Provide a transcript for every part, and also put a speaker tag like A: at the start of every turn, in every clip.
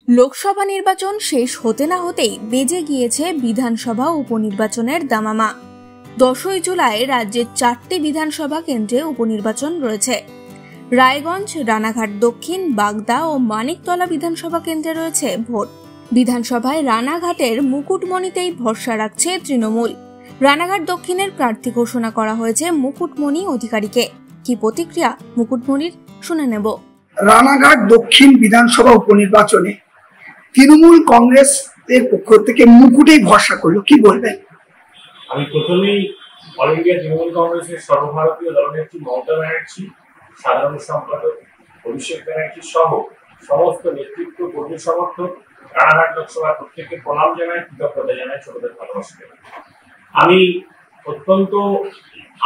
A: লোকসভা নির্বাচন শেষ হতে না হতেই বেজে গিয়েছে বিধানসভা উপনির্বাচনের দামামা। 10ই জুলাই রাজ্যের 4টি বিধানসভা কেন্দ্রে উপনির্বাচন রয়েছে। রায়গঞ্জ, রানাঘাট দক্ষিণ, বাগদা ও মানিকতলা বিধানসভা কেন্দ্রে রয়েছে ভোট। বিধানসভায় রানাঘাটের মুকুটমণিতেই ভরসা রাখছে তৃণমূল। রানাঘাট দক্ষিণের প্রার্থী ঘোষণা করা হয়েছে মুকুটমণি অধিকারীকে। কি প্রতিক্রিয়া মুকুটমণির, শুনে নেব।
B: রানাঘাট দক্ষিণ বিধানসভা উপনির্বাচনে তৃণমূল কংগ্রেস এর পক্ষ থেকে মুকুটেই ভরসা করলো, কি বলবেন?
C: আমি প্রথমেই অল ইন্ডিয়া তৃণমূল কংগ্রেসের সর্বভারতীয় দলনেত্রী মমতা ব্যানার্জি, সাধারণ সম্পাদক অভিষেক ব্যানার্জি সহ সমস্ত নেতৃত্ব, কর্মী সমর্থক, রানাঘাট লোকসভার প্রত্যেককে প্রণাম জানাই, কৃতজ্ঞতা জানাই, ছোটদের ভালোবাসা জানাই। আমি অত্যন্ত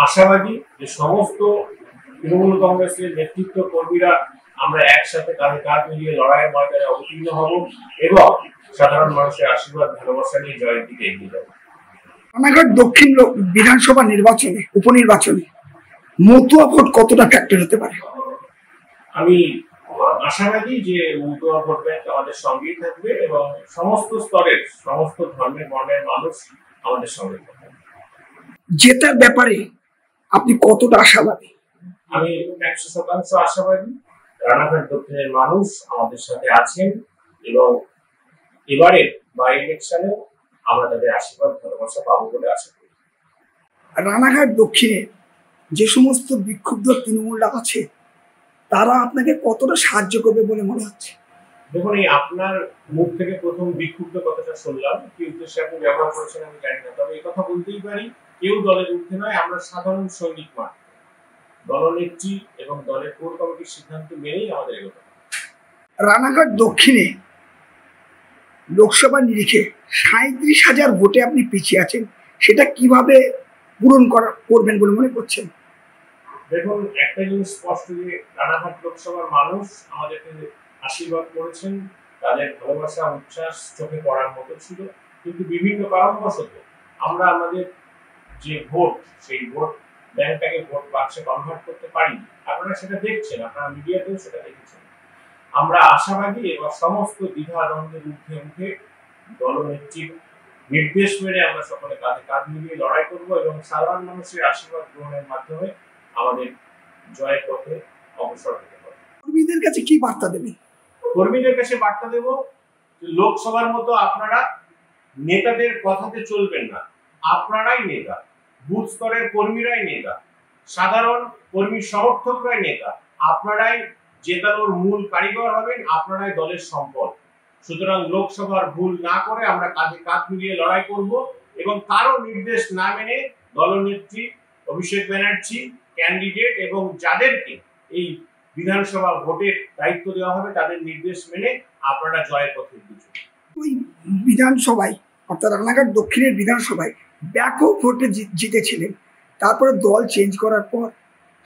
C: আশাবাদী যে সমস্ত তৃণমূল কংগ্রেসের নেতৃত্ব কর্মীরা আমরা একসাথে কাঁধে কাঁধ মিলিয়ে লড়াইয়ের ময়দানে অবতীর্ণ হব এবং সাধারণ মানুষের আশীর্বাদ ভালোবাসা নিয়ে জয়ের দিকে এগিয়ে যাব।
B: রানাঘাট দক্ষিণ বিধানসভা নির্বাচনে, উপনির্বাচনে মতুয়া ভোট কতটা ফ্যাক্টর হতে পারে?
C: আমি আশাবাদী যে মতুয়া ভোট ব্যাংক আমাদের সঙ্গেই থাকবে এবং সমস্ত স্তরের, সমস্ত ধর্মের বর্ণের মানুষ আমাদের সঙ্গে থাকবে।
B: জেতার ব্যাপারে আপনি কতটা আশাবাদী?
C: আমি 100% আশাবাদী। রানাঘাট দক্ষিণের মানুষ আমাদের সাথে আছেন এবং এবারে বাই ইলেকশনে আমরা তাদের আশীর্বাদ ভালোবাসা পাবো বলে আশা করি।
B: রানাঘাট দক্ষিণে যে সমস্ত বিক্ষুব্ধ তৃণমূলরা আছে তারা আপনাকে কতটা সাহায্য করবে বলে মনে হচ্ছে?
C: দেখুন, এই আপনার মুখ থেকে প্রথম বিক্ষুব্ধ কথাটা শুনলাম, কি উদ্দেশ্যে আপনি ব্যবহার করেছেন আমি জানি না, তবে এই কথা বলতেই পারি, কেউ দলের ঊর্ধ্বে নয়, আমরা সাধারণ সৈনিক মাত্র। দলনেত্রী এবং দলের কোর কমিটির সিদ্ধান্ত মেনেই আমাদের এগোতে হবে।
B: রানাঘাট দক্ষিণে লোকসভা নিরিখে 37,000 ভোটে আপনি পিছিয়ে আছেন, সেটা কিভাবে পূরণ করবেন বলে মনে করছেন?
C: দেখুন, একটা জিনিস স্পষ্ট যে রানাঘাট লোকসভার মানুষ আমাদেরকে আশীর্বাদ করেছেন, তাদের ভালোবাসা উচ্ছ্বাস চোখে পড়ার মতো ছিল, কিন্তু বিভিন্ন কারণবশত আমরা আমাদের যে ভোট, সেই ভোট ব্যাংকটাকে ভোট বাক্সে কনভার্ট করতে পারিনি। আপনারা সেটা দেখছেন, আপনারা মিডিয়াতেও সেটা দেখেছেন। আমরা আশাবাদী এবং সমস্ত দ্বিধা দ্বন্দ্বের ঊর্ধ্বে উঠে দলনেত্রীর নির্দেশ মেনে আমরা সকলে কাঁধে কাঁধ মিলিয়ে লড়াই করব এবং সাধারণ মানুষের আশীর্বাদ গ্রহণের মাধ্যমে আমাদের জয়ের পথে অগ্রসর হতে হবে।
B: কর্মীদের কাছে কি বার্তা দেবেন?
C: কর্মীদের কাছে বার্তা দেব, লোকসভার মতো আপনারা নেতাদের কথাতে চলবেন না। আপনারাই নেতা, বুথ স্তরের কর্মীরাই নেতা, সাধারণ কর্মী সমর্থকরাই নেতা। আপনারাই জেতানোর মূল কারিগর হবেন, আপনারাই দলের সম্পদ। সুতরাং লোকসভার ভুল না করে আমরা কাঁধে কাঁধ মিলিয়ে লড়াই করব এবং কারো নির্দেশ না মেনে দলনেত্রী অভিষেক ব্যানার্জি ক্যান্ডিডেট এবং যাদেরকে এই বিধানসভা ভোটের দায়িত্ব দেওয়া হবে তাদের নির্দেশ মেনে আপনারা জয়ের পথে এগিয়ে।
B: ওই বিধানসভায়, অর্থাৎ রানাঘাট দক্ষিণের বিধানসভায় ব্যাপক ভোটে জিতেছিলেন, তারপরে দল চেঞ্জ করার পর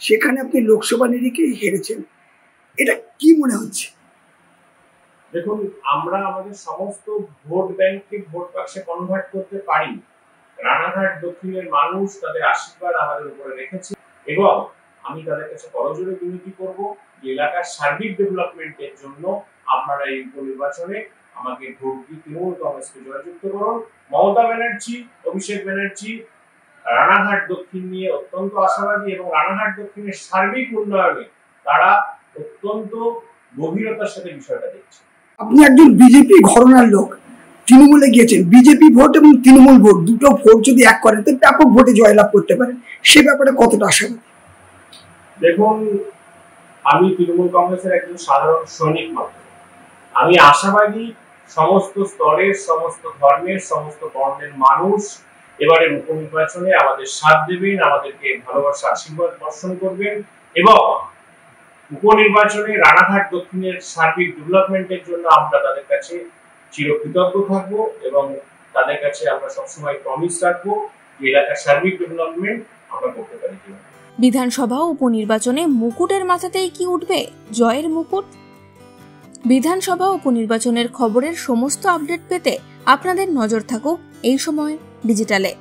B: সেখানে আপনি লোকসভা নিরিখে হেরেছেন, এটা কি মনে হচ্ছে?
C: দেখুন, আমরা আমাদের সমস্ত ভোট ব্যাংককে ভোট বাক্সে কনভার্ট করতে পারি। রানাঘাট দক্ষিণের মানুষ তাদের আশীর্বাদ আমাদের উপরে রেখেছে এবং আমি তাদের কাছে করজোড়ে বিনতি করব যে এলাকার সার্বিক ডেভেলপমেন্টের জন্য আপনারা এই উপনির্বাচনে আমাকে ভোট দিয়ে তৃণমূল কংগ্রেসকে জয়যুক্ত করুন। মমতা ব্যানার্জি, অভিষেক ব্যানার্জি রানাঘাট দক্ষিণ নিয়ে অত্যন্ত আশাবাদী এবং রানাঘাট দক্ষিণের সার্বিক উন্নয়নে তারা অত্যন্ত গভীরতার সাথে বিষয়টা দেখছে।
B: আপনি একজন বিজেপি ঘরানার লোক, তৃণমূলে গিয়েছেন, বিজেপি ভোট এবং তৃণমূল ভোট দুটো ভোট যদি এক করেন তো ব্যাপক ভোটে জয়লাভ করতে পারেন, সে ব্যাপারে কতটা আশাবাদী?
C: দেখুন, আমি তৃণমূল কংগ্রেসের একজন সাধারণ সৈনিক মাত্র। আমি আশাবাদী সমস্ত স্তরের, সমস্ত ধর্মের, সমস্ত বর্ণের মানুষ এবারের উপনির্বাচনে আমাদের সাথ দেবেন, আমাদেরকে ভালোবাসা আশীর্বাদ বর্ষণ করবেন এবং উপনির্বাচনে রানাঘাট দক্ষিণের সার্বিক ডেভেলপমেন্টের জন্য আমরা তাদের কাছে চিরকৃতজ্ঞ থাকবো এবং তাদের কাছে আমরা সবসময় প্রমিস রাখবো যে এলাকার সার্বিক ডেভেলপমেন্ট আমরা করতে পারি।
A: বিধানসভা উপনির্বাচনে মুকুটের মাথাতেই কি উঠবে জয়ের মুকুট? বিধানসভা উপনির্বাচনের খবরের সমস্ত আপডেট পেতে আপনাদের নজর থাকুক এই সময় ডিজিটালে।